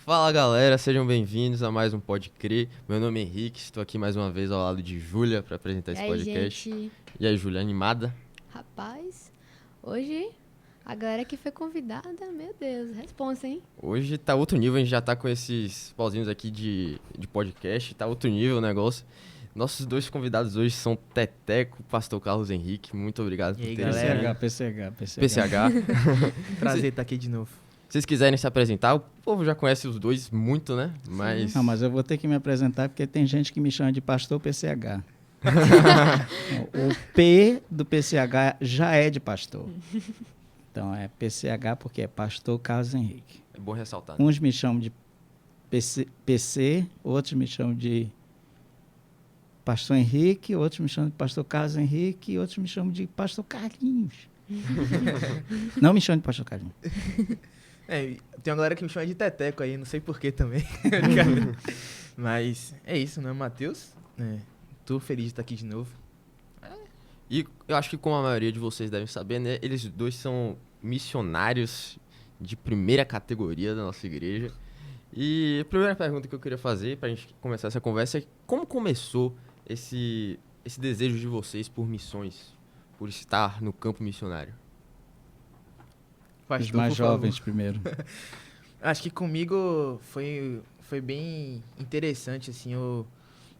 Fala galera, sejam bem-vindos a mais um Pode Crer. Meu nome é Henrique, estou aqui mais uma vez ao lado de Júlia para apresentar esse podcast. Gente? E aí, Júlia, animada? Rapaz, hoje a galera que foi convidada, meu Deus, responsa, hein? Hoje tá outro nível, a gente já tá com esses pauzinhos aqui de podcast, tá outro nível o negócio. Nossos dois convidados hoje são Teteco, Pastor Carlos Henrique. Muito obrigado E aí, por terem galera? PCH. Prazer estar aqui de novo. Se vocês quiserem se apresentar, o povo já conhece os dois muito, né? Mas... Não, mas eu vou ter que me apresentar porque tem gente que me chama de pastor PCH. O P do PCH já é de pastor. Então é PCH porque é pastor Carlos Henrique. É bom ressaltar, né? Uns me chamam de PC, outros me chamam de pastor Henrique, outros me chamam de pastor Carlos Henrique, outros me chamam de pastor Carlinhos. Não me chamam de pastor Carlinhos. Tem uma galera que me chama de Teteco aí, não sei porquê também. Mas é isso, né, Matheus? Tô feliz de estar aqui de novo. E eu acho que, como a maioria de vocês devem saber, né, eles dois são missionários de primeira categoria da nossa igreja. E a primeira pergunta que eu queria fazer pra gente começar essa conversa é como começou esse desejo de vocês por missões, por estar no campo missionário? Os mais jovens primeiro. Acho que comigo foi bem interessante, assim,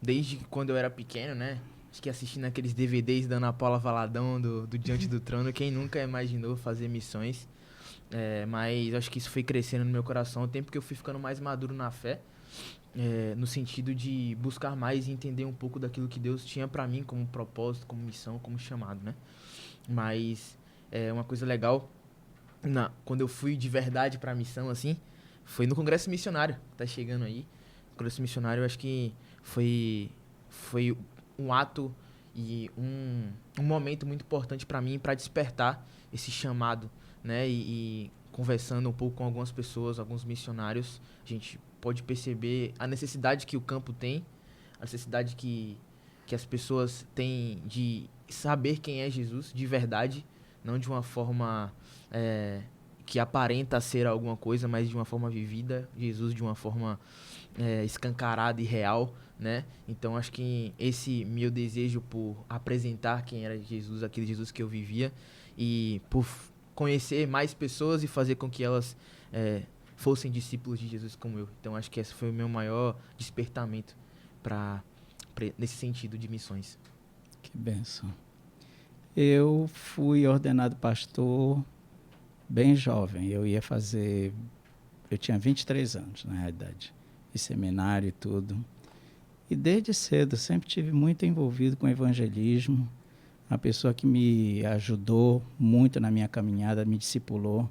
desde quando eu era pequeno, né? Acho que assistindo aqueles DVDs da Ana Paula Valadão, do Diante do Trono, quem nunca imaginou fazer missões? Mas acho que isso foi crescendo no meu coração, o tempo que eu fui ficando mais maduro na fé, no sentido de buscar mais e entender um pouco daquilo que Deus tinha pra mim como propósito, como missão, como chamado, né? Mas uma coisa legal, quando eu fui de verdade pra missão, assim, foi no Congresso Missionário, que tá chegando aí. O Congresso Missionário, eu acho que foi um ato e um momento muito importante pra mim, pra despertar esse chamado, né? E conversando um pouco com algumas pessoas, alguns missionários, a gente pode perceber a necessidade que o campo tem, a necessidade que as pessoas têm de saber quem é Jesus de verdade, não de uma forma que aparenta ser alguma coisa, mas de uma forma vivida, Jesus de uma forma escancarada e real, né? Então acho que esse meu desejo por apresentar quem era Jesus, aquele Jesus que eu vivia, e por conhecer mais pessoas e fazer com que elas fossem discípulos de Jesus como eu. Então acho que esse foi o meu maior despertamento nesse sentido de missões. Que bênção. Eu fui ordenado pastor bem jovem. Eu tinha 23 anos, na realidade, e seminário e tudo. E desde cedo, sempre tive muito envolvido com evangelismo. Uma pessoa que me ajudou muito na minha caminhada, me discipulou,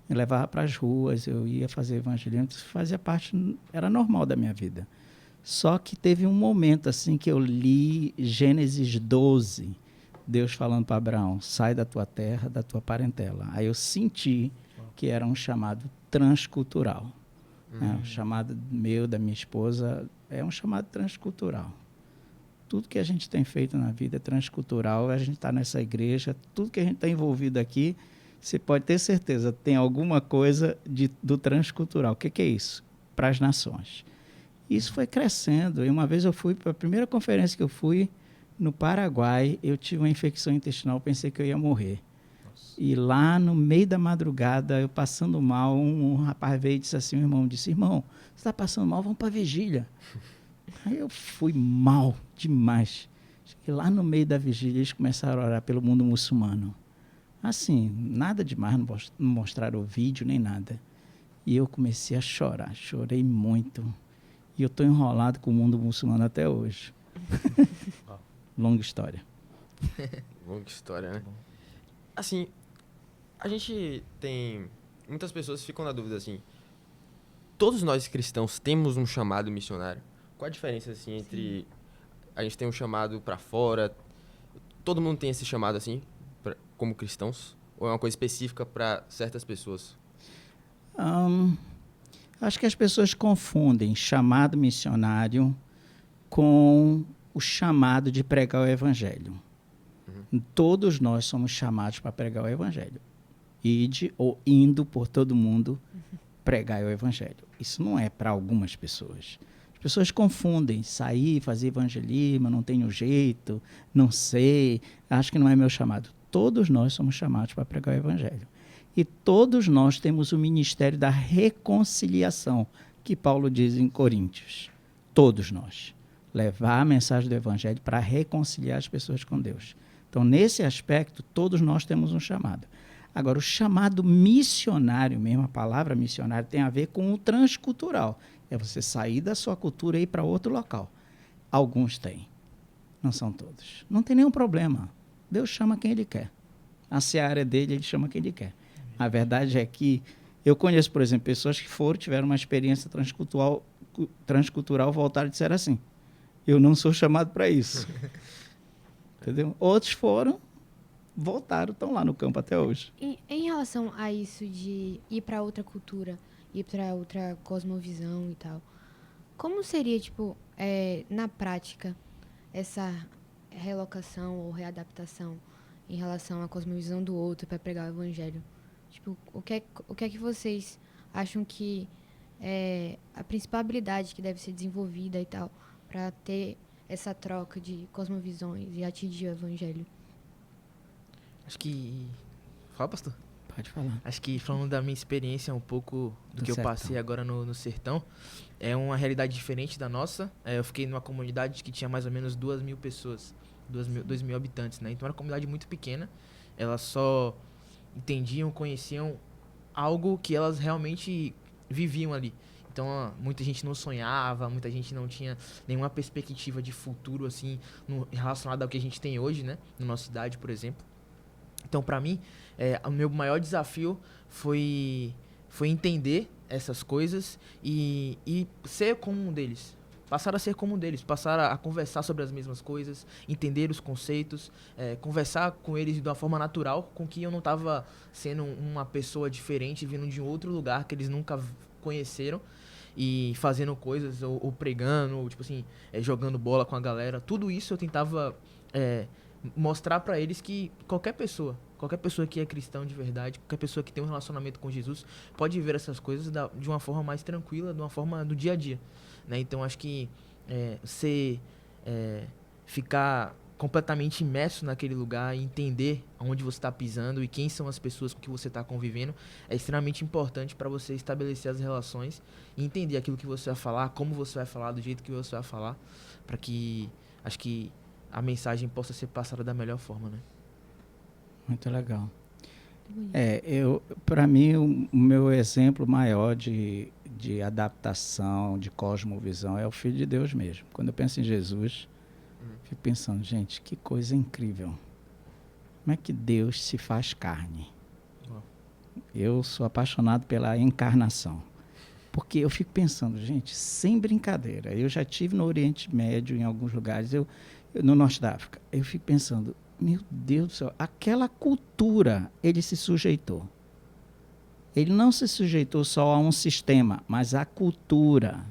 me levava para as ruas, eu ia fazer evangelismo, isso fazia parte, era normal da minha vida. Só que teve um momento assim que eu li Gênesis 12, Deus falando para Abraão, sai da tua terra, da tua parentela. Aí eu senti que era um chamado transcultural. O chamado meu, da minha esposa, é um chamado transcultural. Tudo que a gente tem feito na vida é transcultural, a gente está nessa igreja, tudo que a gente está envolvido aqui, você pode ter certeza, tem alguma coisa do transcultural. O que é isso? Para as nações. Isso foi crescendo. E uma vez eu fui para a primeira conferência que eu fui, no Paraguai, eu tive uma infecção intestinal, pensei que eu ia morrer. Nossa. E lá no meio da madrugada, eu passando mal, um rapaz veio e disse assim, irmão, você está passando mal, vamos para a vigília. Aí eu fui mal demais. Cheguei lá no meio da vigília, eles começaram a orar pelo mundo muçulmano. Assim, nada demais, não mostraram o vídeo nem nada. E eu comecei a chorar, chorei muito. E eu estou enrolado com o mundo muçulmano até hoje. Longa história. Longa história, né? Assim, a gente tem... Muitas pessoas ficam na dúvida, assim... Todos nós cristãos temos um chamado missionário. Qual a diferença, assim, entre... A gente tem um chamado para fora... Todo mundo tem esse chamado, assim, como cristãos? Ou é uma coisa específica para certas pessoas? Acho que as pessoas confundem chamado missionário com o chamado de pregar o evangelho. Todos nós somos chamados para pregar o evangelho. Ide ou indo por todo mundo, pregai o evangelho. Isso não é para algumas pessoas. As pessoas confundem sair, fazer evangelismo, não tenho jeito, não sei, acho que não é meu chamado. Todos nós somos chamados para pregar o evangelho. E todos nós temos o ministério da reconciliação, que Paulo diz em Coríntios. Todos nós. Levar a mensagem do evangelho para reconciliar as pessoas com Deus. Então, nesse aspecto, todos nós temos um chamado. Agora, o chamado missionário mesmo, a palavra missionário, tem a ver com o transcultural. É você sair da sua cultura e ir para outro local. Alguns têm, não são todos. Não tem nenhum problema. Deus chama quem Ele quer. A seara é dele, Ele chama quem Ele quer. A verdade é que eu conheço, por exemplo, pessoas que tiveram uma experiência transcultural, voltaram e disseram assim, eu não sou chamado para isso. Entendeu? Outros voltaram, estão lá no campo até hoje. Em relação a isso de ir para outra cultura, ir para outra cosmovisão e tal, como seria, tipo, na prática, essa relocação ou readaptação em relação à cosmovisão do outro para pregar o evangelho? Tipo, o que é que vocês acham que é a principal habilidade que deve ser desenvolvida e tal, para ter essa troca de cosmovisões e atingir o evangelho? Acho que... Fala, pastor. Pode falar. Acho que falando da minha experiência um pouco do que eu passei agora no sertão, é uma realidade diferente da nossa. Eu fiquei numa comunidade que tinha mais ou menos 2.000 pessoas, 2.000 habitantes, né? Então era uma comunidade muito pequena. Elas só entendiam, conheciam algo que elas realmente viviam ali. Então, muita gente não sonhava, muita gente não tinha nenhuma perspectiva de futuro, assim, relacionada ao que a gente tem hoje, né? Na nossa cidade, por exemplo. Então, para mim, o meu maior desafio foi entender essas coisas e ser como um deles. Passar a ser como um deles, passar a conversar sobre as mesmas coisas, entender os conceitos, conversar com eles de uma forma natural, com que eu não estava sendo uma pessoa diferente, vindo de um outro lugar que eles nunca conheceram, e fazendo coisas, ou pregando, ou tipo assim, jogando bola com a galera. Tudo isso eu tentava mostrar para eles que qualquer pessoa que é cristão de verdade, qualquer pessoa que tem um relacionamento com Jesus, pode ver essas coisas de uma forma mais tranquila, de uma forma do dia a dia, né? Então acho que ficar completamente imerso naquele lugar e entender onde você está pisando e quem são as pessoas com que você está convivendo é extremamente importante para você estabelecer as relações e entender aquilo que você vai falar, como você vai falar, do jeito que você vai falar, para que acho que a mensagem possa ser passada da melhor forma, né? Muito legal. Para mim, o meu exemplo maior de adaptação, de cosmovisão, é o Filho de Deus mesmo. Quando eu penso em Jesus, fico pensando, gente, que coisa incrível. Como é que Deus se faz carne? Eu sou apaixonado pela encarnação. Porque eu fico pensando, gente, sem brincadeira, eu já estive no Oriente Médio, em alguns lugares, no Norte da África, eu fico pensando, meu Deus do céu, aquela cultura, ele se sujeitou. Ele não se sujeitou só a um sistema, mas à cultura.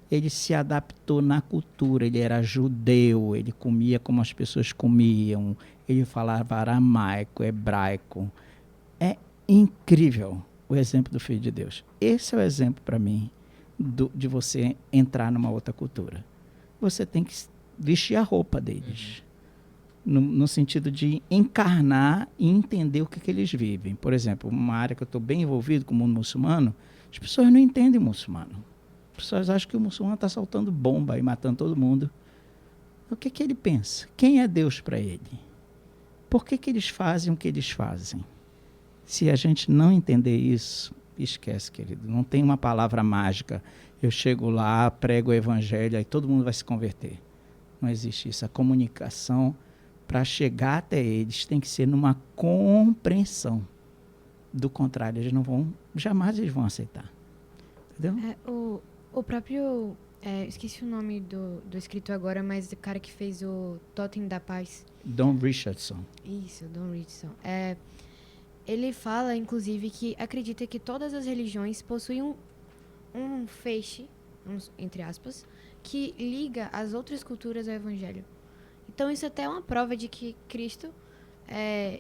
Ele se adaptou na cultura, ele era judeu, ele comia como as pessoas comiam, ele falava aramaico, hebraico. É incrível o exemplo do Filho de Deus. Esse é o exemplo para mim de você entrar numa outra cultura. Você tem que vestir a roupa deles. No sentido de encarnar e entender o que eles vivem. Por exemplo, uma área que eu estou bem envolvido com o mundo muçulmano, as pessoas não entendem o muçulmano. As pessoas acham que o muçulmano está soltando bomba e matando todo mundo. O que ele pensa? Quem é Deus para ele? Por que eles fazem o que eles fazem? Se a gente não entender isso, esquece, querido. Não tem uma palavra mágica. Eu chego lá, prego o evangelho, aí todo mundo vai se converter. Não existe isso. A comunicação, para chegar até eles, tem que ser numa compreensão. Do contrário, eles não vão, jamais eles vão aceitar. Entendeu? O próprio, esqueci o nome do escritor agora, mas o cara que fez o Totem da Paz. Don Richardson. Isso, Don Richardson. Ele fala, inclusive, que acredita que todas as religiões possuem um feixe, entre aspas, que liga as outras culturas ao evangelho. Então isso até é uma prova de que Cristo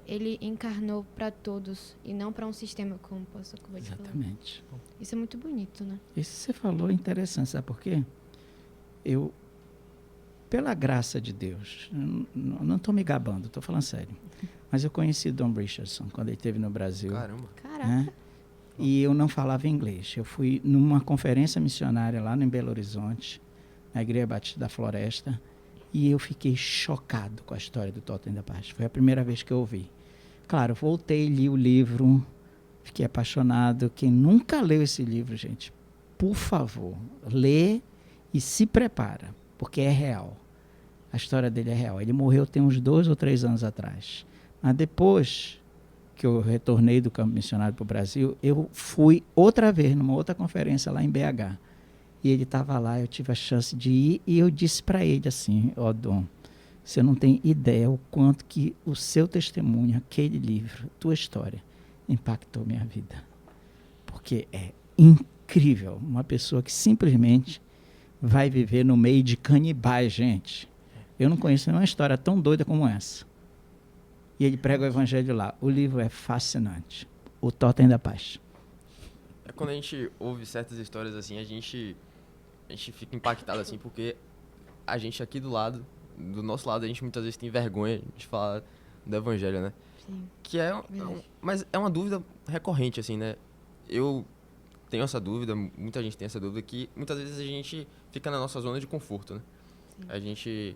ele encarnou para todos e não para um sistema, como o pastor acabou de falar. Exatamente. Isso é muito bonito, né? Isso que você falou é interessante, sabe por quê? Eu, pela graça de Deus, não estou me gabando, estou falando sério, mas eu conheci Don Richardson quando ele esteve no Brasil. Caramba. Caraca. Né? E eu não falava inglês. Eu fui numa conferência missionária lá em Belo Horizonte, na Igreja Batista da Floresta, e eu fiquei chocado com a história do Totem da Paz. Foi a primeira vez que eu ouvi. Claro, voltei, li o livro, fiquei apaixonado. Quem nunca leu esse livro, gente, por favor, lê e se prepara, porque é real. A história dele é real. Ele morreu tem uns 2 ou 3 anos atrás. Mas depois que eu retornei do campo missionário para o Brasil, eu fui outra vez numa outra conferência lá em BH. E ele estava lá, eu tive a chance de ir e eu disse para ele assim, ó Dom, você não tem ideia o quanto que o seu testemunho, aquele livro, tua história, impactou minha vida. Porque é incrível uma pessoa que simplesmente vai viver no meio de canibais, gente. Eu não conheço nenhuma história tão doida como essa. E ele prega o evangelho lá. O livro é fascinante. O Totem da Paz. É quando a gente ouve certas histórias assim, a gente fica impactado assim, porque a gente aqui do nosso lado, a gente muitas vezes tem vergonha de falar do evangelho, né? Sim. Que mas é uma dúvida recorrente, assim, né? Eu tenho essa dúvida, muita gente tem essa dúvida, que muitas vezes a gente fica na nossa zona de conforto, né? Sim. A gente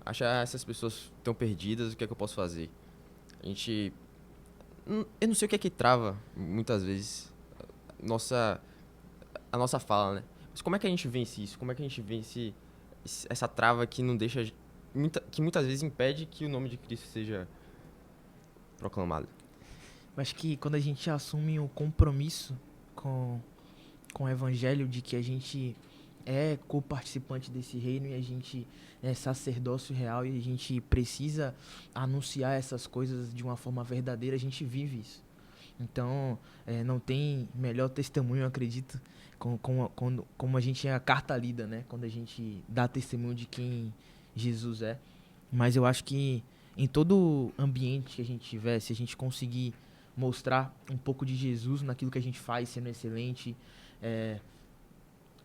acha, essas pessoas estão perdidas, o que é que eu posso fazer? Eu não sei o que é que trava, muitas vezes, a nossa fala, né? Mas como é que a gente vence isso? Como é que a gente vence essa trava que não deixa... que muitas vezes impede que o nome de Cristo seja proclamado? Eu acho que quando a gente assume um compromisso com o evangelho de que a gente é co-participante desse reino e a gente é sacerdócio real e a gente precisa anunciar essas coisas de uma forma verdadeira, a gente vive isso. Então, não tem melhor testemunho, eu acredito, como a gente é a carta lida, né? Quando a gente dá testemunho de quem Jesus é. Mas eu acho que em todo ambiente que a gente tiver, se a gente conseguir mostrar um pouco de Jesus naquilo que a gente faz, sendo excelente,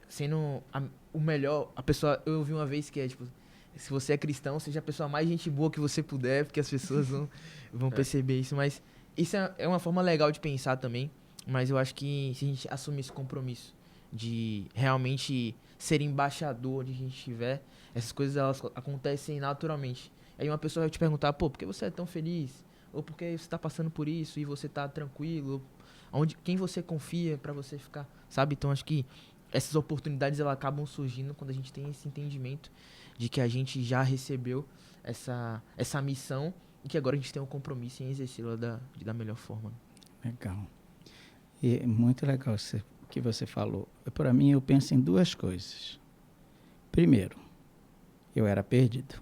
sendo o melhor, a pessoa... Eu ouvi uma vez que tipo, se você é cristão, seja a pessoa mais gente boa que você puder, porque as pessoas vão perceber isso. Mas isso é uma forma legal de pensar também, mas eu acho que se a gente assumir esse compromisso de realmente ser embaixador onde a gente estiver, essas coisas elas acontecem naturalmente. Aí uma pessoa vai te perguntar, pô, por que você é tão feliz? Ou por que você está passando por isso e você está tranquilo? Quem você confia para você ficar, sabe? Então acho que essas oportunidades elas acabam surgindo quando a gente tem esse entendimento de que a gente já recebeu essa missão e que agora a gente tem um compromisso em exercê-la da melhor forma. Legal. E é muito legal o que você falou. Para mim, eu penso em 2 coisas. Primeiro, eu era perdido.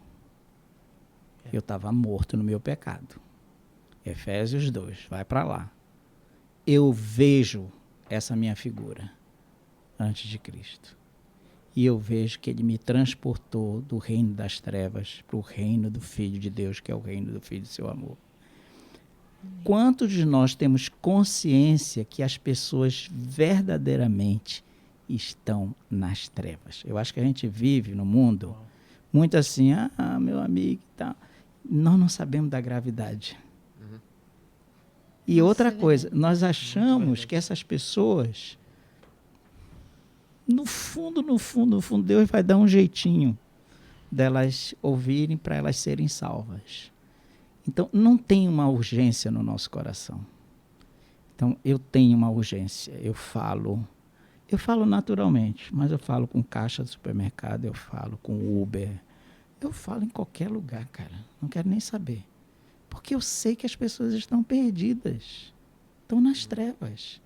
Eu estava morto no meu pecado. Efésios 2, vai para lá. Eu vejo essa minha figura antes de Cristo. E eu vejo que ele me transportou do reino das trevas para o reino do Filho de Deus, que é o reino do Filho do seu amor. Quantos de nós temos consciência que as pessoas verdadeiramente estão nas trevas? Eu acho que a gente vive no mundo muito assim, meu amigo e tal. Nós não sabemos da gravidade. Uhum. E Nossa, outra é coisa, verdade. nós achamos que essas pessoas, no fundo, Deus vai dar um jeitinho delas ouvirem para elas serem salvas. Então, não tem uma urgência no nosso coração. Então, eu tenho uma urgência. Eu falo naturalmente, mas eu falo com caixa do supermercado, eu falo com Uber, eu falo em qualquer lugar, cara. Não quero nem saber. Porque eu sei que as pessoas estão perdidas. Estão nas trevas.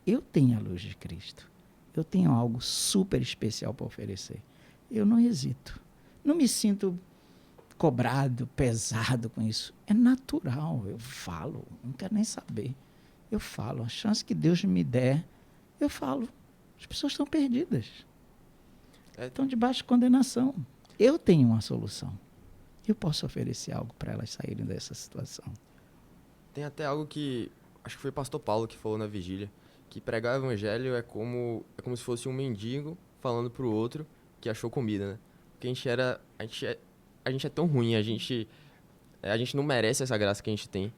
Eu tenho a luz de Cristo. Eu tenho algo super especial para oferecer. Eu não hesito. Não me sinto cobrado, pesado com isso. É natural, eu falo, não quero nem saber. Eu falo, a chance que Deus me der, eu falo. As pessoas estão perdidas. Estão debaixo de condenação. Eu tenho uma solução. Eu posso oferecer algo para elas saírem dessa situação. Tem até algo que, acho que foi o pastor Paulo que falou na vigília, que pregar o evangelho é como se fosse um mendigo falando pro outro que achou comida, né? Porque a gente é tão ruim, a gente não merece essa graça que a gente tem,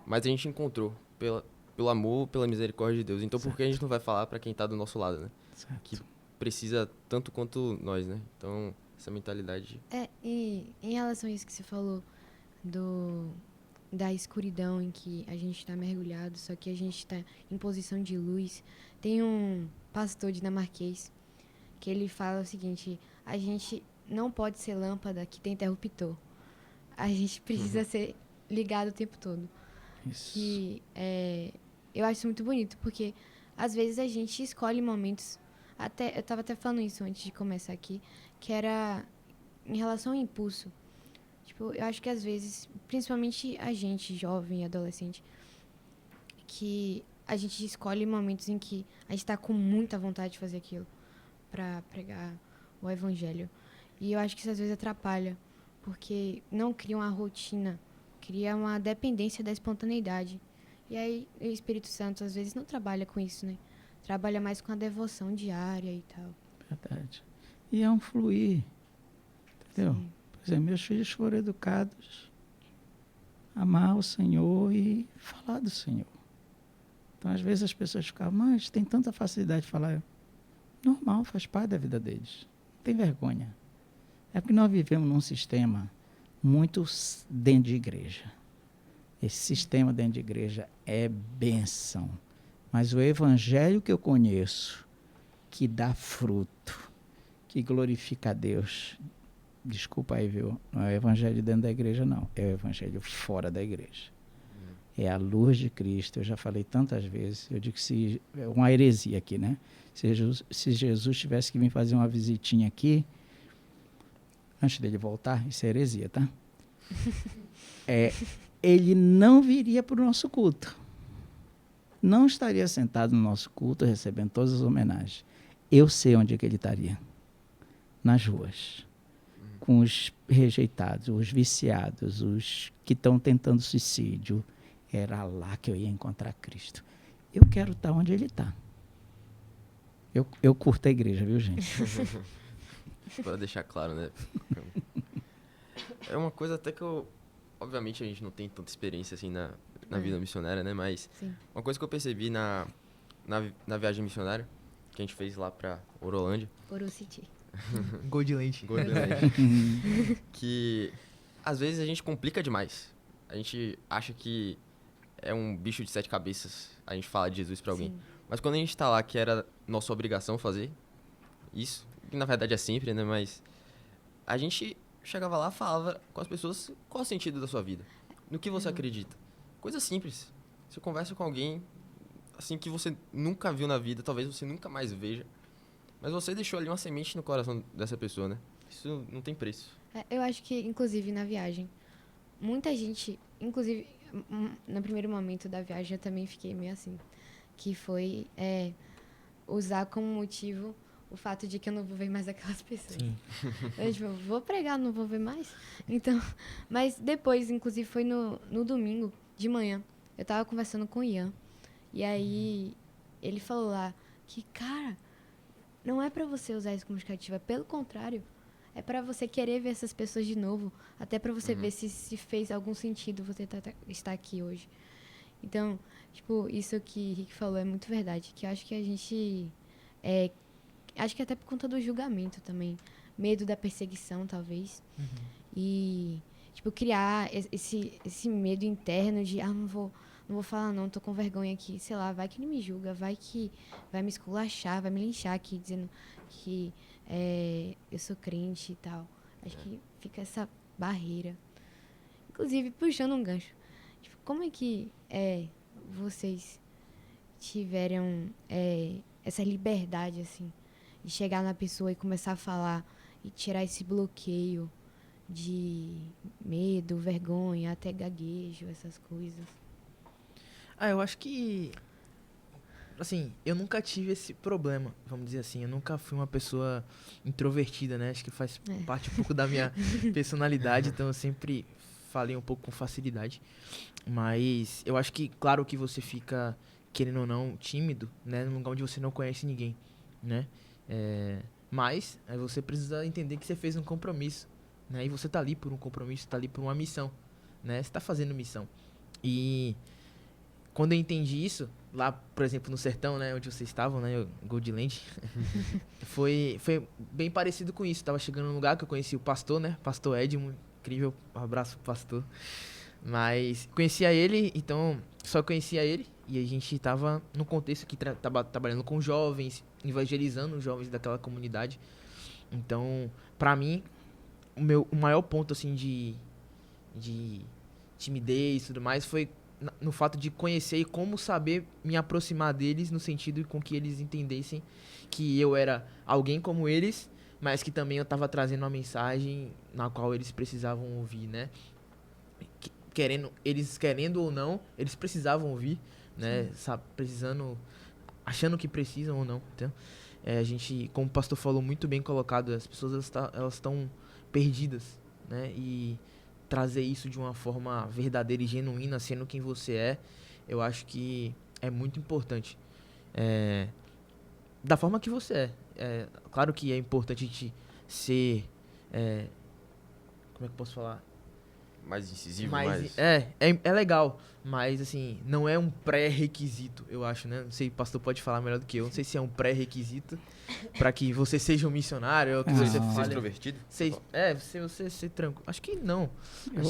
mas a gente encontrou pelo amor, pela misericórdia de Deus. Então por que a gente não vai falar pra quem tá do nosso lado, né? Certo. Que precisa tanto quanto nós, né? Então, essa mentalidade... E em relação a isso que você falou, da escuridão em que a gente está mergulhado, só que a gente está em posição de luz. Tem um pastor dinamarquês que ele fala o seguinte: a gente não pode ser lâmpada que tem interruptor. A gente precisa ser ligado o tempo todo. Isso. Que eu acho isso muito bonito, porque às vezes a gente escolhe momentos. Eu estava até falando isso antes de começar aqui, que era em relação ao impulso. Tipo, eu acho que às vezes, principalmente a gente, jovem e adolescente, que a gente escolhe momentos em que a gente está com muita vontade de fazer aquilo para pregar o evangelho. E eu acho que isso às vezes atrapalha, porque não cria uma rotina, cria uma dependência da espontaneidade. E aí o Espírito Santo às vezes não trabalha com isso, né? Trabalha mais com a devoção diária e tal. Verdade. E é um fluir, entendeu? Sim. Por exemplo, meus filhos foram educados a amar o Senhor e falar do Senhor. Então, às vezes as pessoas ficavam, mas tem tanta facilidade de falar. Normal, faz parte da vida deles. Não tem vergonha. É porque nós vivemos num sistema muito dentro de igreja. Esse sistema dentro de igreja é bênção. Mas o evangelho que eu conheço, que dá fruto, que glorifica a Deus, desculpa aí, viu? Não é o evangelho dentro da igreja, não. É o evangelho fora da igreja. É a luz de Cristo. Eu já falei tantas vezes. Eu digo que se... É uma heresia aqui, né? Se Jesus tivesse que vir fazer uma visitinha aqui, antes dele voltar, isso é heresia, tá? Ele não viria para o nosso culto. Não estaria sentado no nosso culto, recebendo todas as homenagens. Eu sei onde é que ele estaria. Nas ruas. Com os rejeitados, os viciados, os que estão tentando suicídio. Era lá que eu ia encontrar Cristo. Eu quero estar onde ele está. Eu curto a igreja, viu, gente? Para deixar claro, né? É uma coisa até que eu... Obviamente a gente não tem tanta experiência assim na vida missionária, né? Mas Sim. uma coisa que eu percebi na viagem missionária, que a gente fez lá pra Orolândia, Ouro City. Gol de lente. que às vezes a gente complica demais. A gente acha que é um bicho de 7 cabeças a gente falar de Jesus pra alguém. Sim. Mas quando a gente tá lá, que era nossa obrigação fazer isso, que na verdade é sempre, né? Mas a gente chegava lá, falava com as pessoas qual é o sentido da sua vida, no que você acredita. Coisa simples. Você conversa com alguém assim que você nunca viu na vida, talvez você nunca mais veja, mas você deixou ali uma semente no coração dessa pessoa, né? Isso não tem preço. Eu acho que, inclusive, na viagem, muita gente, inclusive, no primeiro momento da viagem, eu também fiquei meio assim, que foi usar como motivo o fato de que eu não vou ver mais aquelas pessoas. Sim. Eu, tipo, vou pregar, não vou ver mais. Então, mas depois, inclusive, foi no domingo, de manhã, eu tava conversando com o Ian, e aí ele falou lá que, cara, não é pra você usar isso como justificativa, pelo contrário, é pra você querer ver essas pessoas de novo, até pra você ver se fez algum sentido você estar aqui hoje. Então, tipo, isso que o Rick falou é muito verdade, que eu acho que a gente... acho que até por conta do julgamento também, medo da perseguição, talvez. E, tipo, criar esse medo interno de, não vou falar não, tô com vergonha aqui, sei lá, vai que ele me julga, vai que vai me esculachar, vai me linchar aqui, dizendo que eu sou crente e tal. Acho que fica essa barreira. Inclusive, puxando um gancho, tipo, como é que vocês tiveram essa liberdade, assim, de chegar na pessoa e começar a falar e tirar esse bloqueio de medo, vergonha, até gaguejo, essas coisas? Eu acho que... Assim, eu nunca tive esse problema, vamos dizer assim. Eu nunca fui uma pessoa introvertida, né? Acho que faz parte um pouco da minha personalidade. Então eu sempre falei um pouco com facilidade. Mas eu acho que, claro que você fica, querendo ou não, tímido, né? Num lugar onde você não conhece ninguém, né? Mas aí você precisa entender que você fez um compromisso, né? E você tá ali por um compromisso, tá ali por uma missão, né? Você tá fazendo missão. E quando eu entendi isso, lá, por exemplo, no sertão, né? Onde vocês estavam, né? Goldland, foi bem parecido com isso. Tava chegando num lugar que eu conheci o pastor, né? Pastor Edmund, incrível, um abraço pro pastor. Mas conhecia ele, então só conhecia ele. E a gente tava num contexto que tava trabalhando com jovens, evangelizando os jovens daquela comunidade. Então, pra mim, o maior ponto, assim, de timidez e tudo mais foi no fato de conhecer e como saber me aproximar deles, no sentido com que eles entendessem que eu era alguém como eles, mas que também eu tava trazendo uma mensagem na qual eles precisavam ouvir, né? Eles querendo ou não, eles precisavam ouvir, né? Achando que precisam ou não. Então, a gente, como o pastor falou, muito bem colocado, as pessoas elas estão perdidas, né? E trazer isso de uma forma verdadeira e genuína, sendo quem você é, eu acho que é muito importante. Da forma que você é. Claro que é importante a gente ser... como é que eu posso falar? Mais incisivo, É legal, mas assim, não é um pré-requisito, eu acho, né? Não sei, o pastor pode falar melhor do que eu. Não sei se é um pré-requisito para que você seja um missionário ou que você Ser fale. extrovertido? Você ser tranquilo. Acho que não.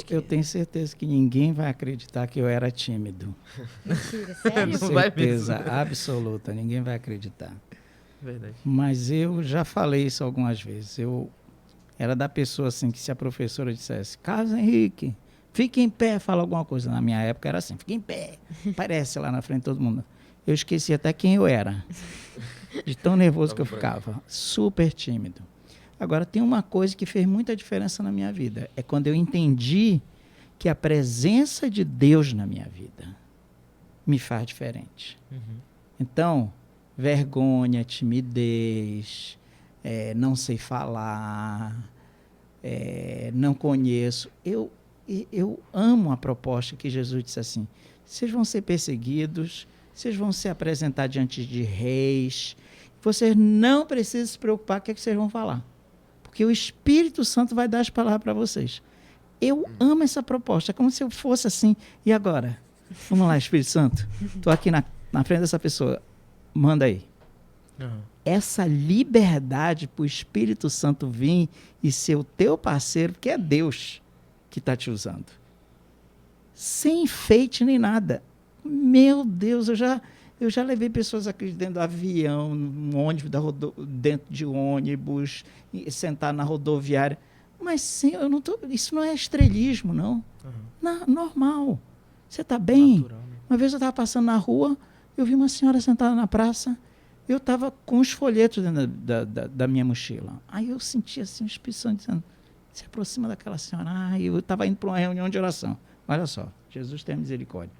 Eu tenho certeza que ninguém vai acreditar que eu era tímido. Mentira, sério? Não vai Certeza mesmo. absoluta, ninguém vai acreditar. Verdade. Mas eu já falei isso algumas vezes. Eu era da pessoa assim que se a professora dissesse, Carlos Henrique, fique em pé, fala alguma coisa. Na minha época era assim, fique em pé, aparece lá na frente de todo mundo. Eu esqueci até quem eu era, de tão nervoso que eu ficava, super tímido. Agora, tem uma coisa que fez muita diferença na minha vida, é quando eu entendi que a presença de Deus na minha vida me faz diferente. Uhum. Então, vergonha, timidez, não sei falar, não conheço. Eu amo a proposta que Jesus disse assim, vocês vão ser perseguidos, vocês vão se apresentar diante de reis, vocês não precisam se preocupar com o que vocês vão falar, porque o Espírito Santo vai dar as palavras para vocês. Eu amo essa proposta, é como se eu fosse assim, e agora? Vamos lá, Espírito Santo, estou aqui na frente dessa pessoa, manda aí. Uhum. Essa liberdade para o Espírito Santo vir e ser o teu parceiro, porque é Deus que está te usando. Sem enfeite nem nada. Meu Deus, eu já levei pessoas aqui dentro do avião, no ônibus, dentro de ônibus, sentar na rodoviária. Mas sim, isso não é estrelismo, não. Uhum. Normal. Você está bem? Natural, né? Uma vez eu estava passando na rua, eu vi uma senhora sentada na praça, eu estava com os folhetos dentro da minha mochila. Aí eu senti assim, o Espírito Santo dizendo, se aproxima daquela senhora. Eu estava indo para uma reunião de oração. Olha só, Jesus tem misericórdia.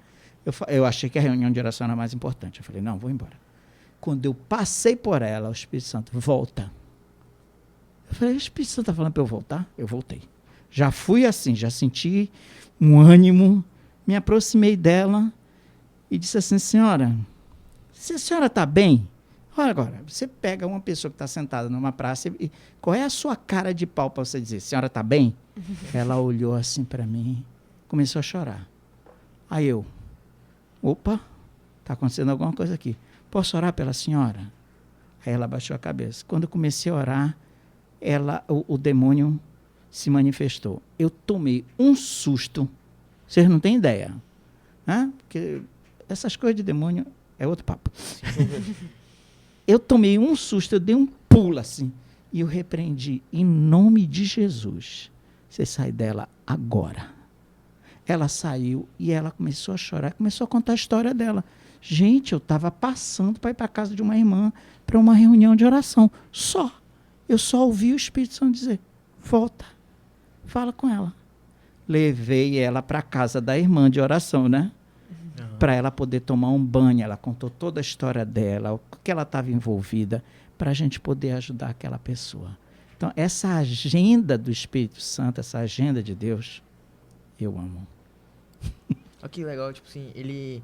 Eu achei que a reunião de oração era mais importante. Eu falei, não, vou embora. Quando eu passei por ela, o Espírito Santo, volta. Eu falei, o Espírito Santo está falando para eu voltar? Eu voltei. Já fui assim, já senti um ânimo, me aproximei dela e disse assim, senhora, se a senhora está bem, olha agora, você pega uma pessoa que está sentada numa praça e qual é a sua cara de pau para você dizer, senhora está bem? Ela olhou assim para mim, começou a chorar. Aí eu, opa, está acontecendo alguma coisa aqui. Posso orar pela senhora? Aí ela baixou a cabeça. Quando eu comecei a orar, o demônio se manifestou. Eu tomei um susto, vocês não têm ideia. Né? Porque essas coisas de demônio é outro papo. Eu tomei um susto, eu dei um pulo assim, e eu repreendi, em nome de Jesus, você sai dela agora. Ela saiu e ela começou a chorar, começou a contar a história dela. Gente, eu estava passando para ir para a casa de uma irmã, para uma reunião de oração, eu só ouvi o Espírito Santo dizer, volta, fala com ela. Levei ela para a casa da irmã de oração, né? Para ela poder tomar um banho. Ela contou toda a história dela, o que ela estava envolvida, para a gente poder ajudar aquela pessoa. Então, essa agenda do Espírito Santo, essa agenda de Deus, Eu amo. Olha que legal, tipo assim, ele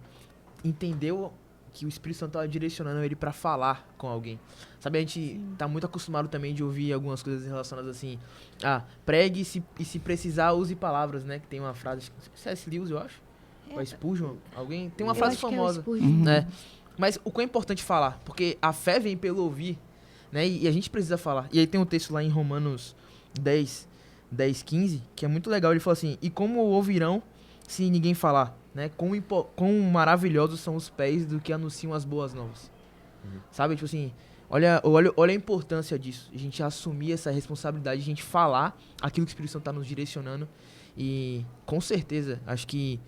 entendeu que o Espírito Santo tava direcionando ele pra falar com alguém. Sabe, a gente tá muito acostumado também de ouvir algumas coisas relacionadas assim, pregue e se precisar use palavras, né? Que tem uma frase, C.S. Lewis, eu acho. Ou Spurgeon, alguém, tem uma frase famosa, né? Mas o que é importante falar, porque a fé vem pelo ouvir, né? E a gente precisa falar. E aí tem um texto lá em Romanos 10:15, que é muito legal, ele fala assim: "E como ouvirão se ninguém falar, né? Quão maravilhosos são os pés do que anunciam as boas novas." Sabe, tipo assim, olha a importância disso, a gente assumir essa responsabilidade, a gente falar aquilo que o Espírito Santo tá nos direcionando. E com certeza, acho que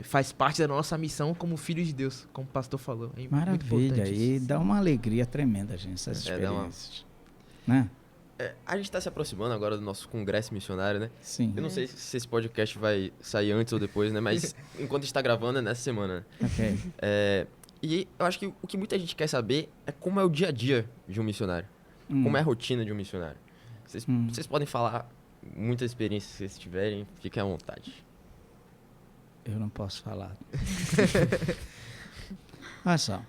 faz parte da nossa missão como filhos de Deus, como o pastor falou. É muito Maravilha, importante e isso. dá uma alegria tremenda, gente, essas experiências. Né? A gente tá se aproximando agora do nosso congresso missionário, né? Sim. Eu não sei se esse podcast vai sair antes ou depois, né? Mas enquanto a gente tá gravando é nessa semana. Ok. E eu acho que o que muita gente quer saber é como é o dia a dia de um missionário. Como é a rotina de um missionário. Vocês podem falar muitas experiências que vocês tiverem, fiquem à vontade. Eu não posso falar. Olha só.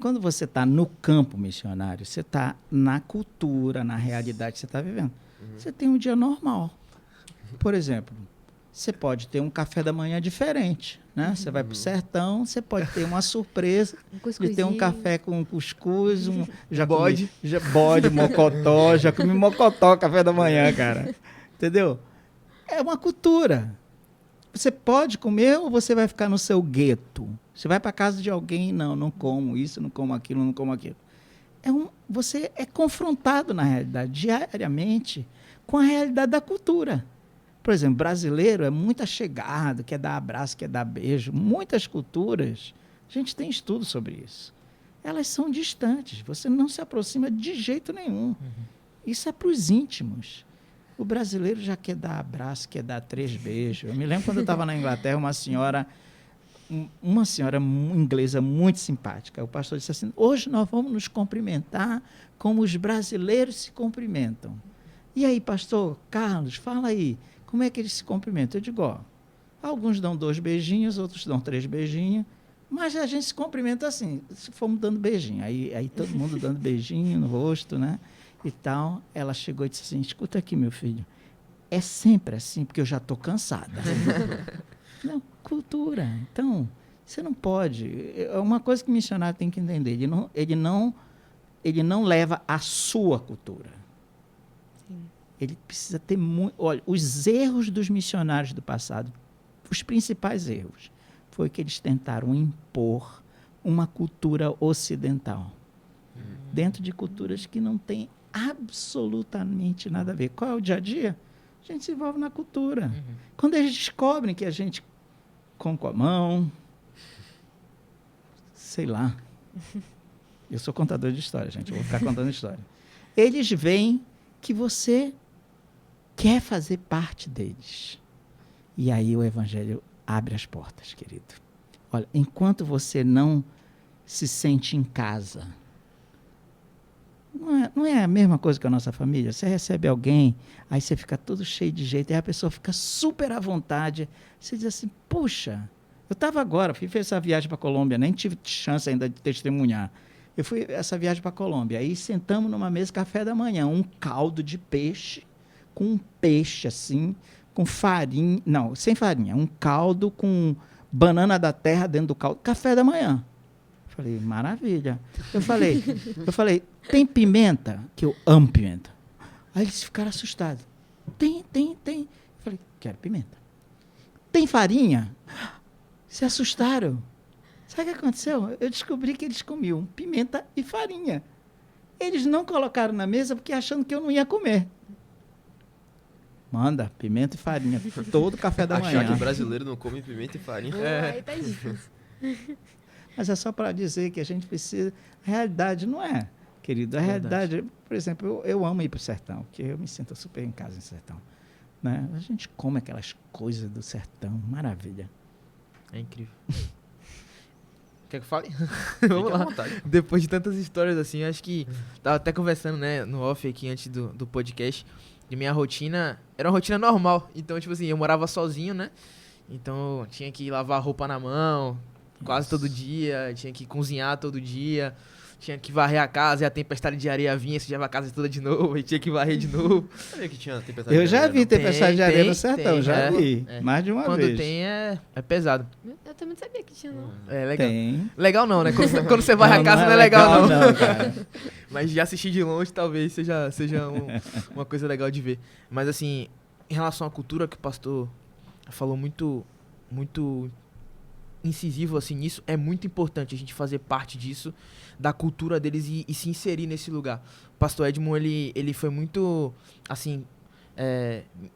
Quando você está no campo missionário, você está na cultura, na realidade que você está vivendo. Você tem um dia normal. Por exemplo, você pode ter um café da manhã diferente, né? Você vai para o sertão, você pode ter uma surpresa de ter um café com cuscuz, bode, mocotó, já comi mocotó café da manhã, cara. Entendeu? É uma cultura. Você pode comer ou você vai ficar no seu gueto? Você vai para casa de alguém, não como isso, não como aquilo, não como aquilo. Você é confrontado, na realidade, diariamente, com a realidade da cultura. Por exemplo, brasileiro é muito achegado, quer dar abraço, quer dar beijo. Muitas culturas, a gente tem estudo sobre isso. Elas são distantes, você não se aproxima de jeito nenhum. Isso é para os íntimos. O brasileiro já quer dar abraço, quer dar 3 beijos. Eu me lembro quando eu estava na Inglaterra, uma senhora inglesa muito simpática. O pastor disse assim: hoje nós vamos nos cumprimentar como os brasileiros se cumprimentam. E aí, pastor Carlos, fala aí, como é que eles se cumprimentam? Eu digo, alguns dão 2 beijinhos, outros dão 3 beijinhos, mas a gente se cumprimenta assim, se formos dando beijinho. Aí todo mundo dando beijinho no rosto, né? E tal. Ela chegou e disse assim: escuta aqui, meu filho, é sempre assim, porque eu já estou cansada. Não, cultura. Então, você não pode. É uma coisa que o missionário tem que entender. Ele não leva a sua cultura. Sim. Ele precisa ter muito. Olha, os erros dos missionários do passado, os principais erros, foi que eles tentaram impor uma cultura ocidental dentro de culturas que não têm absolutamente nada a ver. Qual é o dia a dia? A gente se envolve na cultura. Quando eles descobrem que a gente come com a mão, sei lá. Eu sou contador de história, gente. Eu vou ficar contando história. Eles veem que você quer fazer parte deles. E aí o evangelho abre as portas, querido. Olha, enquanto você não se sente em casa, não é a mesma coisa que a nossa família? Você recebe alguém, aí você fica todo cheio de jeito, aí a pessoa fica super à vontade. Você diz assim: puxa, eu estava agora, fiz essa viagem para a Colômbia, nem tive chance ainda de testemunhar. Eu fui essa viagem para a Colômbia, aí sentamos numa mesa café da manhã, um caldo de peixe, com um peixe assim, com farinha, não, sem farinha, um caldo com banana da terra dentro do caldo, café da manhã. Falei, maravilha. Eu falei, tem pimenta? Que eu amo pimenta. Aí eles ficaram assustados. Tem. Eu falei, quero pimenta. Tem farinha? Se assustaram. Sabe o que aconteceu? Eu descobri que eles comiam pimenta e farinha. Eles não colocaram na mesa porque achando que eu não ia comer. Manda, pimenta e farinha. Todo café da manhã. Achar que o brasileiro não come pimenta e farinha. Aí tá difícil. Mas é só para dizer que a gente precisa... A realidade não é, querido. A realidade, por exemplo, eu amo ir para o sertão, porque eu me sinto super em casa no sertão. Né? A gente come aquelas coisas do sertão, maravilha. É incrível. Quer que eu fale? Vamos lá. Depois de tantas histórias assim, acho que... Tava até conversando, né, no off aqui antes do podcast. E minha rotina era uma rotina normal. Então, tipo assim, eu morava sozinho, né? Então, tinha que lavar roupa na mão quase todo dia, tinha que cozinhar todo dia, tinha que varrer a casa e a tempestade de areia vinha, sujava a casa toda de novo e tinha que varrer de novo. Sabia que tinha tempestade Eu de já areia, vi não? tempestade de areia no sertão, tem, já é. vi. É. Mais de uma Quando vez. tem é pesado. Eu também não sabia que tinha, não. É legal. Tem. Legal não, né? Quando você varre a casa não é legal, legal, não. cara. Mas de assistir de longe talvez seja uma coisa legal de ver. Mas assim, em relação à cultura que o pastor falou muito incisivo assim nisso, é muito importante a gente fazer parte disso, da cultura deles e se inserir nesse lugar. O pastor Edmund, ele foi muito, assim,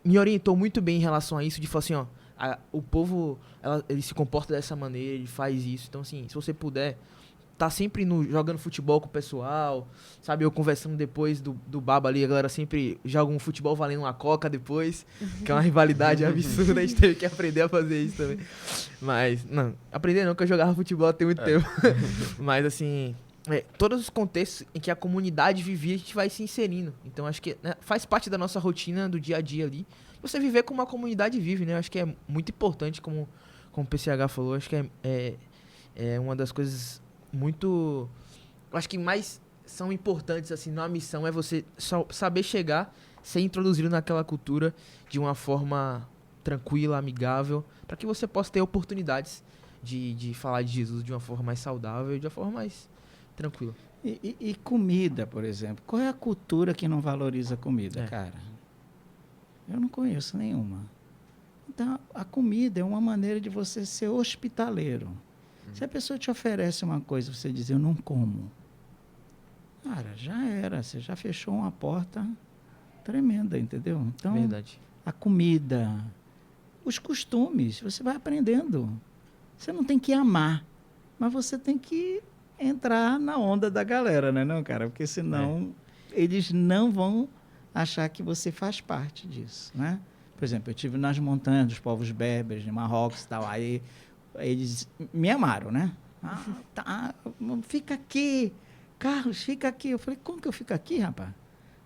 me orientou muito bem em relação a isso, de falar assim, ó, o povo, ele se comporta dessa maneira, ele faz isso. Então, assim, se você puder, tá sempre jogando futebol com o pessoal, sabe? Eu conversando depois do baba ali, a galera sempre joga um futebol valendo uma coca depois, que é uma rivalidade absurda, a gente teve que aprender a fazer isso também. Mas, não, aprender não, que eu jogava futebol tem muito tempo. Mas, assim, todos os contextos em que a comunidade vivia, a gente vai se inserindo. Então, acho que faz parte da nossa rotina, do dia a dia ali. Você viver como a comunidade vive, né? Acho que é muito importante, como o PCH falou, acho que é uma das coisas muito, eu acho que mais são importantes assim na missão, é você saber chegar, ser introduzido naquela cultura de uma forma tranquila, amigável, para que você possa ter oportunidades de falar de Jesus de uma forma mais saudável e de uma forma mais tranquila. E comida, por exemplo. Qual é a cultura que não valoriza comida, cara? Eu não conheço nenhuma. Então, a comida é uma maneira de você ser hospitaleiro. Se a pessoa te oferece uma coisa, você diz, eu não como. Cara, já era. Você já fechou uma porta tremenda, entendeu? Então, Verdade. a comida, os costumes, você vai aprendendo. Você não tem que amar, mas você tem que entrar na onda da galera, né, não, cara? Porque senão eles não vão achar que você faz parte disso, né? Por exemplo, eu estive nas montanhas dos povos berberes, de Marrocos e tal, aí eles me amaram, né? Ah, tá, fica aqui, Carlos, fica aqui. Eu falei, como que eu fico aqui, rapaz?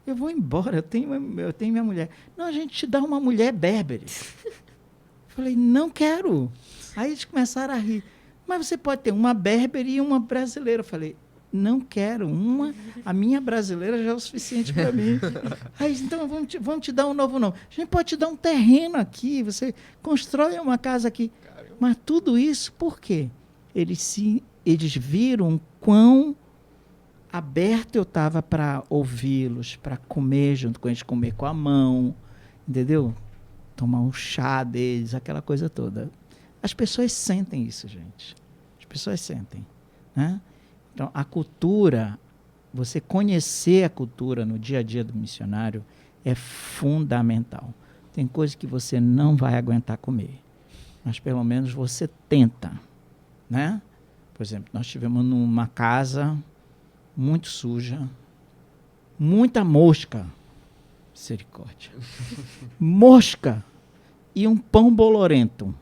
Eu vou embora, eu tenho minha mulher. Não, a gente te dá uma mulher berbere. Eu falei, não quero. Aí eles começaram a rir. Mas você pode ter uma berbere e uma brasileira. Eu falei, não quero. A minha brasileira já é o suficiente para mim. Aí, então, vamos te dar um novo nome. A gente pode te dar um terreno aqui, você constrói uma casa aqui. Mas tudo isso, por quê? Eles viram quão aberto eu estava para ouvi-los, para comer junto com eles, comer com a mão, entendeu? Tomar um chá deles, aquela coisa toda. As pessoas sentem isso, gente. As pessoas sentem, né? Então, a cultura, você conhecer a cultura no dia a dia do missionário é fundamental. Tem coisas que você não vai aguentar comer, mas pelo menos você tenta, né? Por exemplo, nós estivemos numa casa muito suja, muita mosca, misericórdia, mosca e um pão bolorento.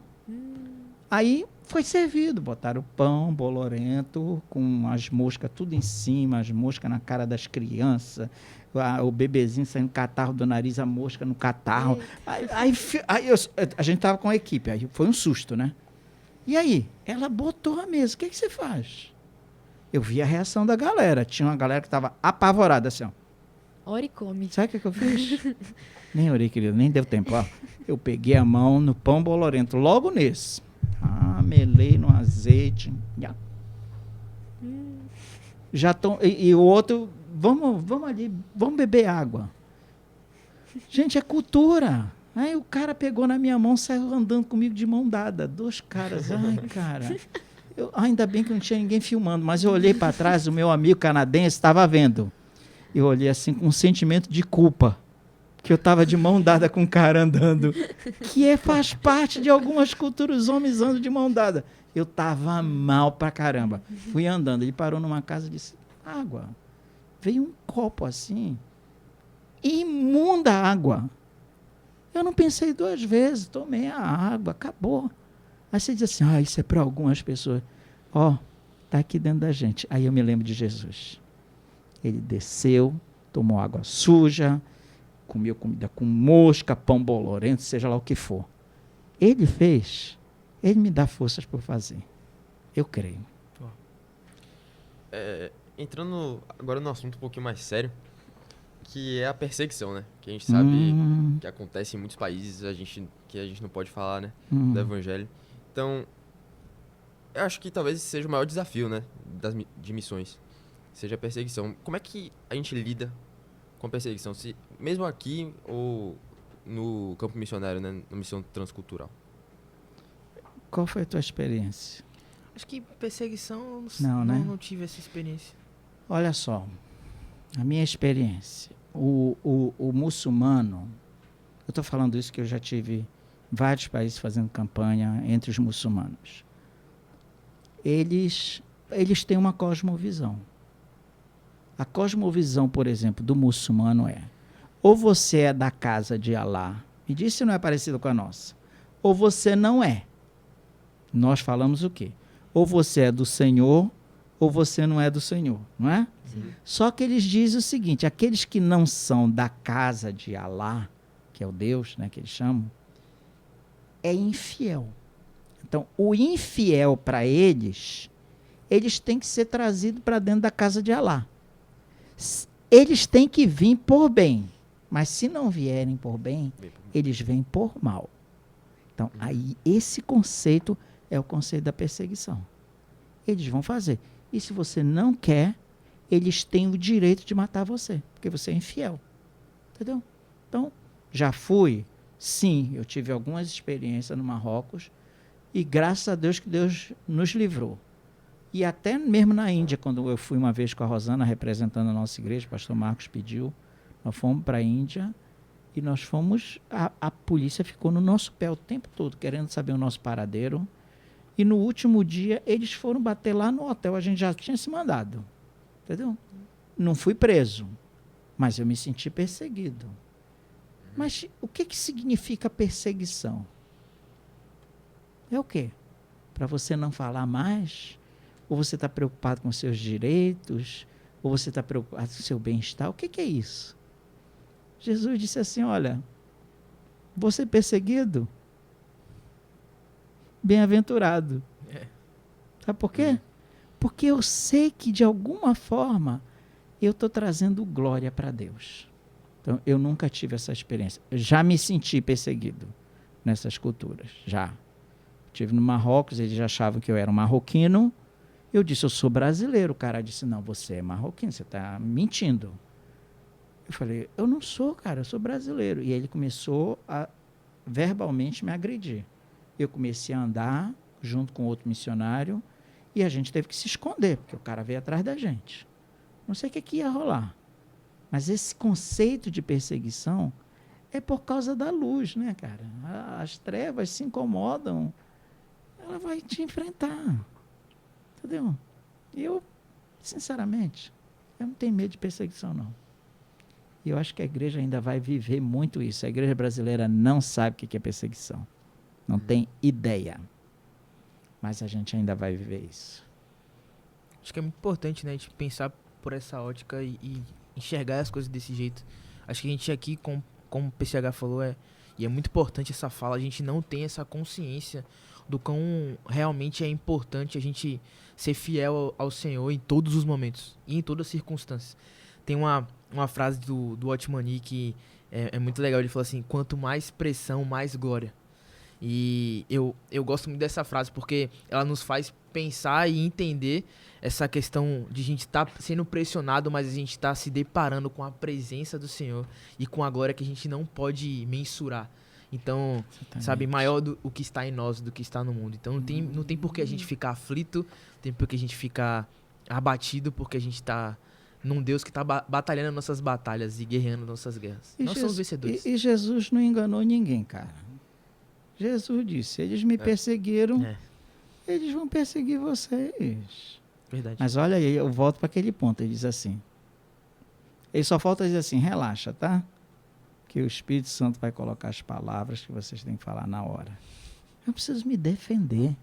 Aí foi servido, botaram o pão bolorento com as moscas tudo em cima, as moscas na cara das crianças, o bebezinho saindo catarro do nariz, a mosca no catarro. Aí a gente estava com a equipe, aí foi um susto, né? E aí, ela botou a mesa, o que você faz? Eu vi a reação da galera, tinha uma galera que estava apavorada, assim, ó. Ora e come. Sabe o que eu fiz? Nem orei, querido, nem deu tempo, ó. Eu peguei a mão no pão bolorento, logo nesse. Melei no azeite. Já tô, e o outro, vamos ali, vamos beber água. Gente, é cultura. Aí o cara pegou na minha mão, saiu andando comigo de mão dada. 2 caras. Ai, cara. Ainda bem que não tinha ninguém filmando, mas eu olhei para trás, o meu amigo canadense estava vendo. Eu olhei assim com um sentimento de culpa. Que eu estava de mão dada com um cara andando. Que faz parte de algumas culturas, os homens andam de mão dada. Eu estava mal pra caramba. Fui andando, ele parou numa casa e disse, água. Veio um copo assim, imunda água. Eu não pensei 2 vezes, tomei a água, acabou. Aí você diz assim, isso é para algumas pessoas. Está aqui dentro da gente. Aí eu me lembro de Jesus. Ele desceu, tomou água suja, comeu comida com mosca, pão bolorento, seja lá o que for. Ele fez, ele me dá forças para fazer. Eu creio. Entrando agora num assunto um pouquinho mais sério, que é a perseguição, né? Que a gente sabe que acontece em muitos países, que a gente não pode falar, né? Do evangelho. Então, eu acho que talvez esse seja o maior desafio, né? De missões. Seja a perseguição. Como é que a gente lida com a perseguição? Mesmo aqui ou no campo missionário, né? Na missão transcultural. Qual foi a tua experiência? Acho que perseguição, Não tive essa experiência. Olha só, a minha experiência. O muçulmano, eu estou falando isso que eu já tive vários países fazendo campanha entre os muçulmanos. Eles têm uma cosmovisão. A cosmovisão, por exemplo, do muçulmano é: ou você é da casa de Alá, e disse não é parecido com a nossa, ou você não é. Nós falamos o quê? Ou você é do Senhor, ou você não é do Senhor, não é? Sim. Só que eles dizem o seguinte: aqueles que não são da casa de Alá, que é o Deus, né, que eles chamam, é infiel. Então, o infiel para eles têm que ser trazidos para dentro da casa de Alá. Eles têm que vir por bem, mas se não vierem por bem, eles vêm por mal. Então, aí esse conceito é o conceito da perseguição. Eles vão fazer. E se você não quer, eles têm o direito de matar você, porque você é infiel. Entendeu? Então, já fui. Sim, eu tive algumas experiências no Marrocos e graças a Deus que Deus nos livrou. E até mesmo na Índia, quando eu fui uma vez com a Rosana representando a nossa igreja, o pastor Marcos pediu, nós fomos para a Índia e nós fomos, a polícia ficou no nosso pé o tempo todo, querendo saber o nosso paradeiro. E no último dia, eles foram bater lá no hotel, a gente já tinha se mandado. Entendeu? Não fui preso, mas eu me senti perseguido. Mas o que significa perseguição? É o quê? Para você não falar mais? Ou você está preocupado com seus direitos? Ou você está preocupado com o seu bem-estar? O que é isso? Jesus disse assim: olha, vou ser perseguido? Bem-aventurado. Sabe por quê? Porque eu sei que, de alguma forma, eu estou trazendo glória para Deus. Então, eu nunca tive essa experiência. Eu já me senti perseguido nessas culturas, já. Estive no Marrocos, eles já achavam que eu era um marroquino. Eu disse: eu sou brasileiro. O cara disse: não, você é marroquino, você está mentindo. Eu falei: eu não sou, cara, eu sou brasileiro. E ele começou a verbalmente me agredir. Eu comecei a andar junto com outro missionário e a gente teve que se esconder, porque o cara veio atrás da gente. Não sei o que ia rolar. Mas esse conceito de perseguição é por causa da luz, né, cara? As trevas se incomodam, ela vai te enfrentar. Entendeu? E eu, sinceramente, eu não tenho medo de perseguição, não. E eu acho que a igreja ainda vai viver muito isso. A igreja brasileira não sabe o que é perseguição. Não tem ideia. Mas a gente ainda vai viver isso. Acho que é muito importante, né, a gente pensar por essa ótica e enxergar as coisas desse jeito. Acho que a gente aqui, como o PCH falou, e é muito importante essa fala, a gente não tem essa consciência do quão realmente é importante a gente ser fiel ao Senhor em todos os momentos e em todas as circunstâncias. Tem uma frase do Otmani que é muito legal, ele falou assim: quanto mais pressão, mais glória. E eu gosto muito dessa frase porque ela nos faz pensar e entender essa questão de a gente estar sendo pressionado, mas a gente está se deparando com a presença do Senhor e com a glória que a gente não pode mensurar. Então, Exatamente. sabe, maior o que está em nós do que está no mundo. Então não tem por que a gente ficar aflito, não tem por que a gente ficar abatido, porque a gente está num Deus que está batalhando nossas batalhas e guerreando nossas guerras. Nós somos vencedores. E Jesus não enganou ninguém, cara. Jesus disse: eles me perseguiram, eles vão perseguir vocês. Verdade. Mas olha aí, eu volto para aquele ponto. Ele diz assim: ele só falta dizer assim: relaxa, tá? Que o Espírito Santo vai colocar as palavras que vocês têm que falar na hora. Eu preciso me defender.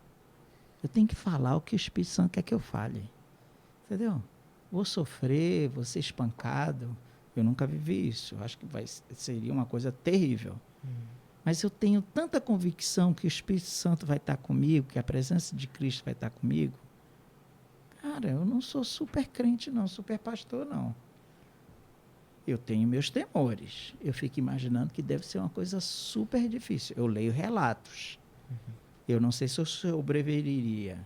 Eu tenho que falar o que o Espírito Santo quer que eu fale. Entendeu? Vou sofrer, vou ser espancado, Eu nunca vivi isso. Eu acho que seria uma coisa terrível. Mas eu tenho tanta convicção que o Espírito Santo vai estar comigo, que a presença de Cristo vai estar comigo. Cara, eu não sou super crente, não, super pastor, não. Eu tenho meus temores. Eu fico imaginando que deve ser uma coisa super difícil. Eu leio relatos. Eu não sei se eu sobreviveria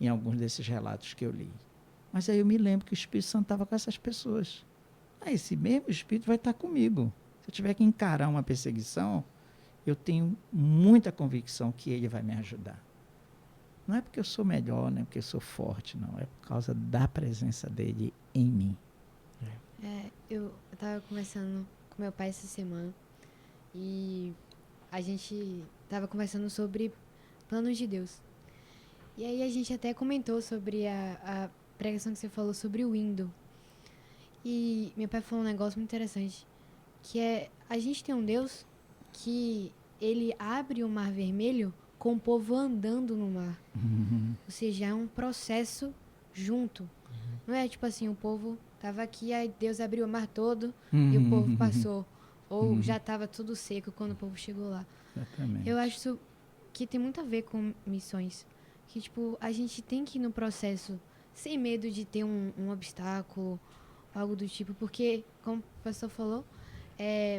em alguns desses relatos que eu li. Mas aí eu me lembro que o Espírito Santo estava com essas pessoas. Esse mesmo Espírito vai estar comigo. Se eu tiver que encarar uma perseguição, eu tenho muita convicção que ele vai me ajudar. Não é porque eu sou melhor, não é porque eu sou forte, não. É por causa da presença dele em mim. Eu estava conversando com meu pai essa semana e a gente estava conversando sobre planos de Deus. E aí a gente até comentou sobre a pregação que você falou sobre o indo. E meu pai falou um negócio muito interessante, que é, a gente tem um Deus que ele abre o Mar Vermelho com o povo andando no mar. Ou seja, é um processo junto. Não é tipo assim, o povo estava aqui, aí Deus abriu o mar todo e o povo passou. Ou já estava tudo seco quando o povo chegou lá. Exatamente. Eu acho isso que tem muito a ver com missões. Que, tipo, a gente tem que ir no processo sem medo de ter um obstáculo, algo do tipo. Porque, como o pastor falou,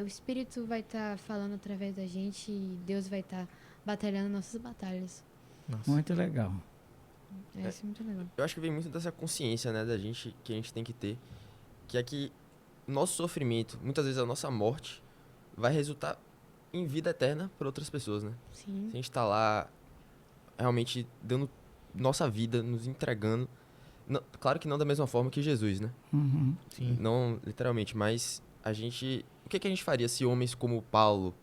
o Espírito vai estar falando através da gente e Deus vai estar batalhando nossas batalhas. Nossa. Muito legal. Isso é muito legal. Eu acho que vem muito dessa consciência, né, da gente, que a gente tem que ter, que é que o nosso sofrimento, muitas vezes a nossa morte, vai resultar em vida eterna para outras pessoas, né? Sim. Se a gente tá lá realmente dando nossa vida, nos entregando, claro que não da mesma forma que Jesus, né? Sim. Não literalmente, mas a gente... O que a gente faria se homens como Paulo,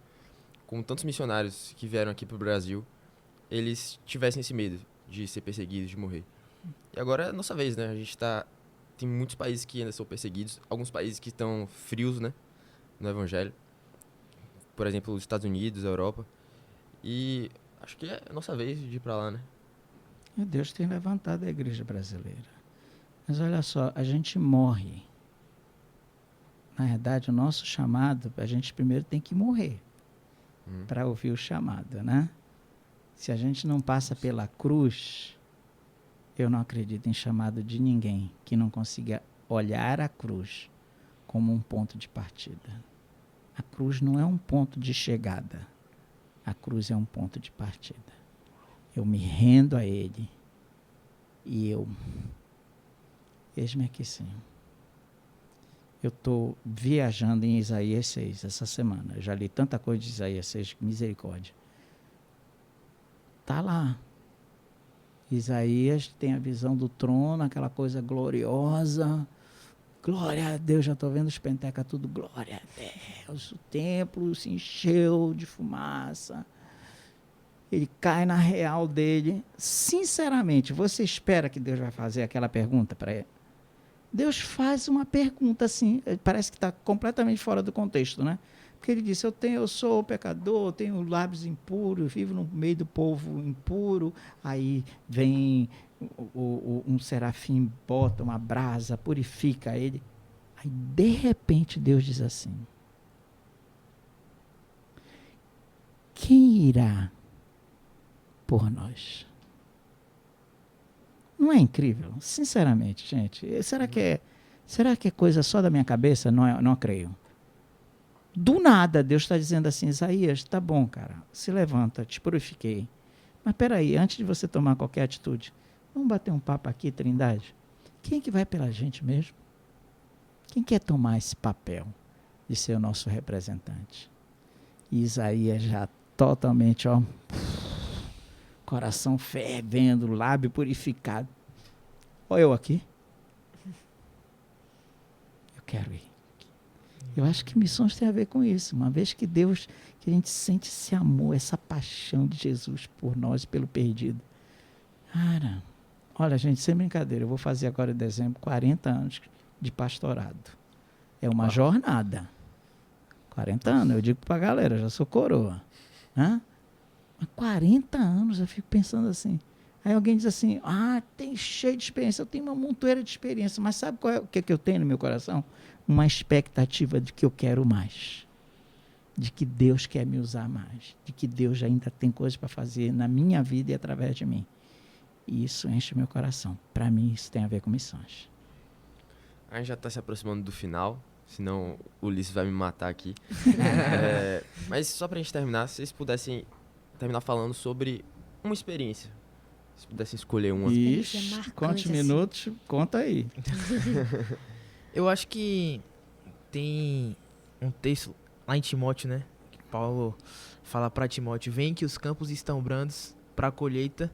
como tantos missionários que vieram aqui pro Brasil, eles tivessem esse medo de ser perseguidos, de morrer? E agora é a nossa vez, né? A gente tem muitos países que ainda são perseguidos, alguns países que estão frios, né, no evangelho. Por exemplo, os Estados Unidos, a Europa. E acho que é a nossa vez de ir pra lá, né? E Deus tem levantado a igreja brasileira. Mas olha só, a gente morre. Na verdade, o nosso chamado, a gente primeiro tem que morrer para ouvir o chamado, né? Se a gente não passa pela cruz, eu não acredito em chamado de ninguém que não consiga olhar a cruz como um ponto de partida. A cruz não é um ponto de chegada. A cruz é um ponto de partida. Eu me rendo a ele e eis-me aqui, Senhor. Eu estou viajando em Isaías 6 essa semana. Eu já li tanta coisa de Isaías 6, misericórdia. Está lá. Isaías tem a visão do trono, aquela coisa gloriosa. Glória a Deus, já estou vendo os pentecas tudo. Glória a Deus. O templo se encheu de fumaça. Ele cai na real dele. Sinceramente, você espera que Deus vai fazer aquela pergunta para ele? Deus faz uma pergunta assim, parece que está completamente fora do contexto, né? Porque ele disse, eu sou pecador, tenho lábios impuros, vivo no meio do povo impuro. Aí vem um serafim, bota uma brasa, purifica ele. Aí, de repente, Deus diz assim, quem irá por nós? Não é incrível? Sinceramente, gente. Será que é coisa só da minha cabeça? Não creio. Do nada, Deus está dizendo assim, Isaías, tá bom, cara, se levanta, te purifiquei. Mas peraí, antes de você tomar qualquer atitude, vamos bater um papo aqui, Trindade? Quem é que vai pela gente mesmo? Quem quer tomar esse papel de ser o nosso representante? E Isaías já totalmente, coração fervendo, lábio purificado. Olha eu aqui. Eu quero ir. Eu acho que missões tem a ver com isso. Uma vez que a gente sente esse amor, essa paixão de Jesus por nós, pelo perdido. Cara, olha, gente, sem brincadeira, eu vou fazer agora em dezembro 40 anos de pastorado. É uma jornada. 40 anos, eu digo pra galera, já sou coroa. Hã? Há 40 anos eu fico pensando assim, Aí alguém diz assim, tem cheio de experiência, eu tenho uma montoeira de experiência, mas sabe o que eu tenho no meu coração? Uma expectativa de que eu quero mais, de que Deus quer me usar mais, de que Deus ainda tem coisas para fazer na minha vida e através de mim. E isso enche o meu coração. Para mim, isso tem a ver com missões. A gente já está se aproximando do final, senão o Ulisses vai me matar aqui. Mas só pra gente terminar, se vocês pudessem terminar falando sobre uma experiência. Se pudessem escolher uma. Ixi, quantos minutos? Conta aí. Eu acho que tem um texto lá em Timóteo, né? Que Paulo fala para Timóteo, vem que os campos estão brandos para a colheita.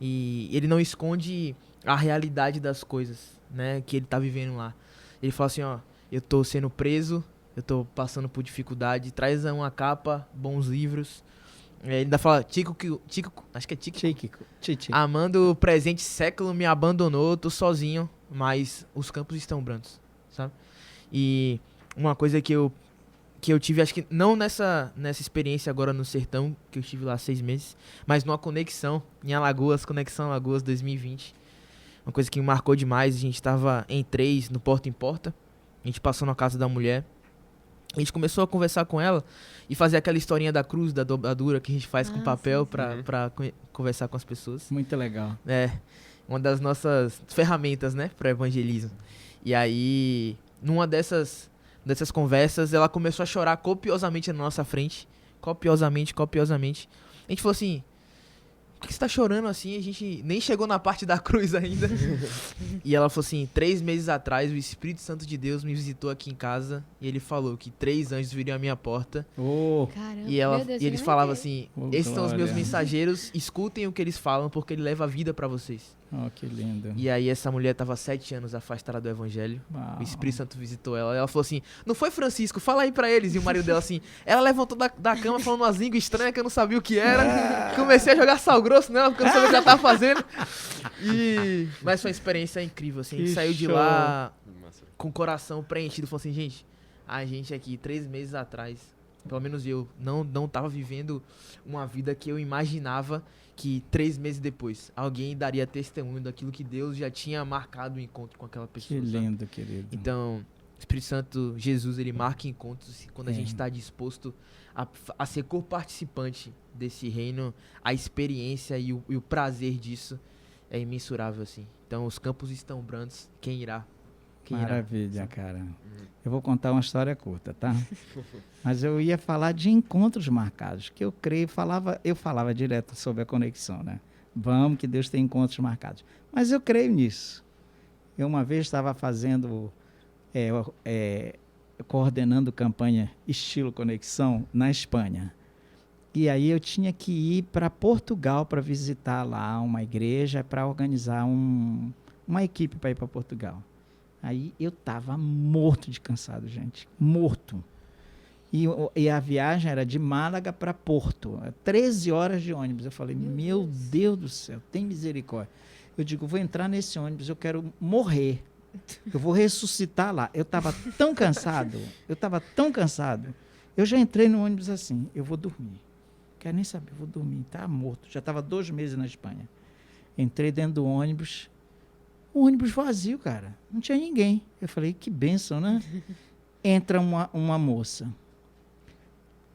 E ele não esconde a realidade das coisas, né? Que ele tá vivendo lá. Ele fala assim, ó, eu tô sendo preso, eu tô passando por dificuldade, traz uma capa, bons livros. Ele ainda fala, Tico, acho que é Tico. Amando o presente século me abandonou, tô sozinho, mas os campos estão brancos, sabe? E uma coisa que eu tive, acho que não nessa experiência agora no sertão, que eu estive lá 6 meses, mas numa conexão em Alagoas, Conexão Alagoas 2020. Uma coisa que me marcou demais, a gente tava em 3, no Porta em Porta, a gente passou na casa da mulher, a gente começou a conversar com ela e fazer aquela historinha da cruz, da dobradura que a gente faz com papel pra conversar com as pessoas. Muito legal. É, uma das nossas ferramentas, né, para evangelismo. E aí, numa dessas conversas, ela começou a chorar copiosamente na nossa frente. Copiosamente. A gente falou assim, por que você tá chorando assim? A gente nem chegou na parte da cruz ainda. E ela falou assim, 3 meses atrás, o Espírito Santo de Deus me visitou aqui em casa e ele falou que 3 anjos viriam à minha porta. Caramba, E eles falavam assim, esses são os meus glória. mensageiros, escutem o que eles falam porque ele leva a vida pra vocês. Oh, que lindo. E aí essa mulher tava 7 anos afastada do evangelho. Uau. O Espírito Santo visitou ela. Ela falou assim, não foi Francisco, fala aí pra eles. E o marido dela assim, ela levantou da cama falando umas línguas estranhas que eu não sabia o que era. Comecei a jogar sal grosso nela porque eu não sabia o que ela tava fazendo. Mas foi uma experiência incrível, assim. A gente Que saiu de show. lá com o coração preenchido. Falou assim, gente, a gente aqui 3 meses atrás, pelo menos eu, não tava vivendo uma vida que eu imaginava que 3 meses depois alguém daria testemunho daquilo que Deus já tinha marcado o encontro com aquela pessoa. Que sabe? lindo, querido. Então, o Espírito Santo, Jesus, ele marca encontros quando a gente está disposto a ser co-participante desse reino. A experiência e o prazer disso é imensurável, assim. Então, os campos estão brancos, quem irá? Maravilha, cara. Eu vou contar uma história curta, tá? Mas eu ia falar de encontros marcados, que eu creio, eu falava direto sobre a conexão, né? Vamos, que Deus tem encontros marcados. Mas eu creio nisso. Eu uma vez estava fazendo, coordenando campanha estilo conexão na Espanha. E aí eu tinha que ir para Portugal para visitar lá uma igreja, para organizar uma equipe para ir para Portugal. Aí eu estava morto de cansado, gente. Morto. E a viagem era de Málaga para Porto. 13 horas de ônibus. Eu falei, meu Deus do céu, tem misericórdia. Eu digo, vou entrar nesse ônibus, eu quero morrer. Eu vou ressuscitar lá. Eu estava tão cansado. Eu já entrei no ônibus assim, eu vou dormir. Quero nem saber, eu vou dormir. Tá morto. Já estava 2 meses na Espanha. Entrei dentro do ônibus. O ônibus vazio, cara. Não tinha ninguém. Eu falei, que bênção, né? Entra uma moça,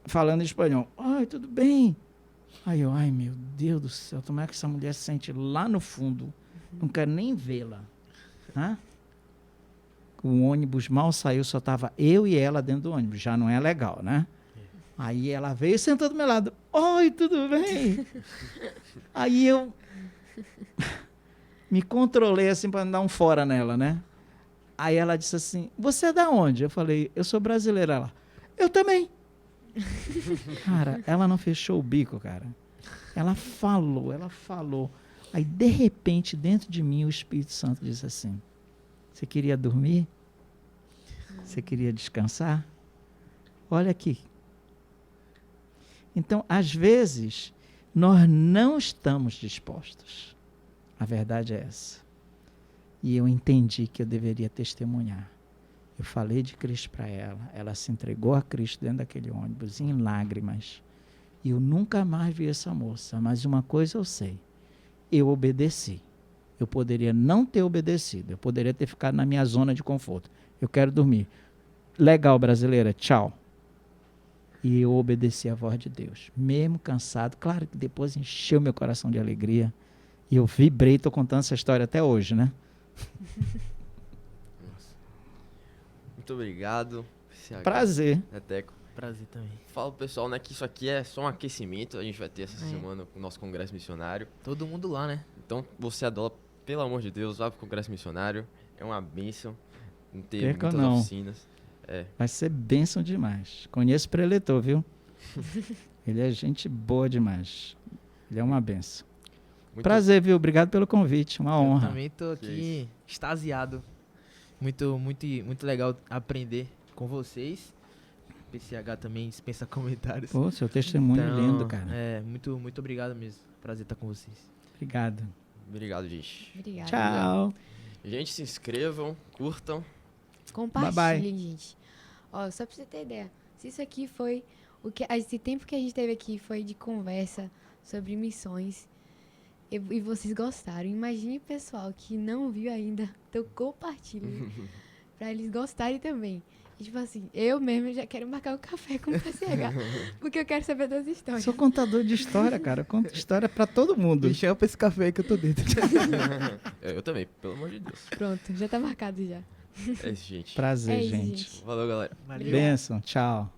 falando em espanhol. Ai, tudo bem? Aí eu, ai, meu Deus do céu, como é que essa mulher se sente lá no fundo? Não quero nem vê-la. Hã? O ônibus mal saiu, só estava eu e ela dentro do ônibus. Já não é legal, né? Aí ela veio e sentou do meu lado. Oi, tudo bem? Aí eu me controlei assim para não dar um fora nela, né? Aí ela disse assim, você é da onde? Eu falei, eu sou brasileira. Ela, eu também. Cara, ela não fechou o bico, cara. Ela falou. Aí, de repente, dentro de mim, o Espírito Santo disse assim, você queria dormir? Você queria descansar? Olha aqui. Então, às vezes, nós não estamos dispostos. A verdade é essa. E eu entendi que eu deveria testemunhar. Eu falei de Cristo para ela. Ela se entregou a Cristo dentro daquele ônibus, em lágrimas. E eu nunca mais vi essa moça. Mas uma coisa eu sei. eu obedeci. Eu poderia não ter obedecido. Eu poderia ter ficado na minha zona de conforto. Eu quero dormir. Legal, brasileira, tchau. E eu obedeci à voz de Deus. Mesmo cansado, claro que depois encheu meu coração de alegria. E eu vibrei, estou contando essa história até hoje, né? Muito obrigado. Prazer. Teco. Prazer também. Fala pro pessoal, né, que isso aqui é só um aquecimento. A gente vai ter essa semana o nosso congresso missionário. Todo mundo lá, né? Então, você adora, pelo amor de Deus, vá pro congresso missionário. É uma bênção. Não ter Perca muitas não. oficinas. Vai ser bênção demais. Conheço o preletor, viu? Ele é gente boa demais. Ele é uma bênção. Muito Prazer, viu? Obrigado pelo convite. Uma Eu honra. também tô Que aqui extasiado. Muito legal aprender com vocês. PCH também dispensa comentários. Pô, seu testemunho Então, lindo, cara. Muito obrigado mesmo. Prazer estar com vocês. Obrigado. Obrigado, gente. Obrigada. Tchau. Gente, se inscrevam, curtam. Compartilhem, gente. Ó, só pra você ter ideia. Se isso aqui foi... esse tempo que a gente teve aqui foi de conversa sobre missões. E vocês gostaram. Imagine o pessoal que não viu ainda. Então compartilhem. Pra eles gostarem também. E, tipo assim, eu mesmo já quero marcar um café com o PCH. Porque eu quero saber das histórias. Sou contador de história, cara. Eu conto história pra todo mundo. Me chama pra esse café aí que eu tô dentro. Eu também, pelo amor de Deus. Pronto, já tá marcado já. É isso, gente. Prazer, É isso, gente. gente. Valeu, galera. Valeu. Bênção. Tchau.